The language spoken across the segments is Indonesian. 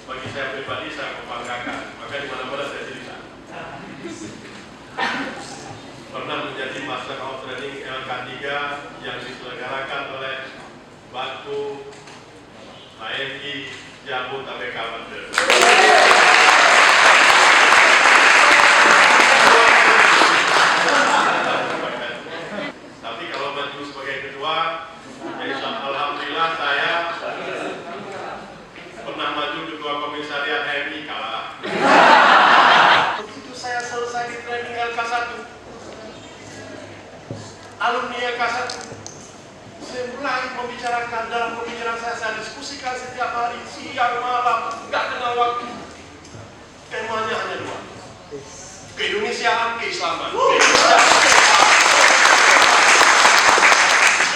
bagi saya pribadi saya membanggakan. Maka di mana-mana saya cerita. Pernah menjadi Master of Training LK3 yang diselenggarakan oleh Batu HMI Jabodetabek Banten. Tapi kalau maju sebagai ketua, alhamdulillah saya pernah maju ketua komisariat HMI kalah. Begitu saya selesai di training LK1, alumni LK1, saya mulai membicarakan. Dalam pembicaraan saya diskusikan setiap hari, siang malam, nggak kenal waktu. Temanya hanya dua: keindonesiaan, keislaman.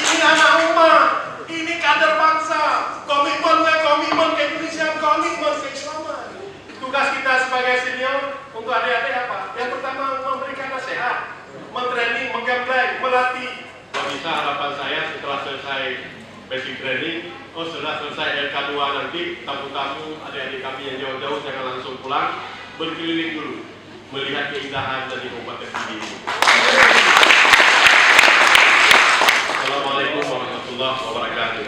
Ini anak umat, ini kader bangsa. Komitmen keindonesiaan, komitmen keislaman. Tugas kita sebagai senior untuk adik-adik apa? Yang pertama, memberikan nasihat, mentraining, menggembleng, melatih. Kalau bisa harapan saya setelah selesai basic training, setelah selesai LK2 nanti, tamu-tamu adik-adik kami yang jauh-jauh jangan langsung pulang, berkeliling dulu, melihat keindahan dari Kabupaten Pidi ini. Assalamualaikum warahmatullahi wabarakatuh.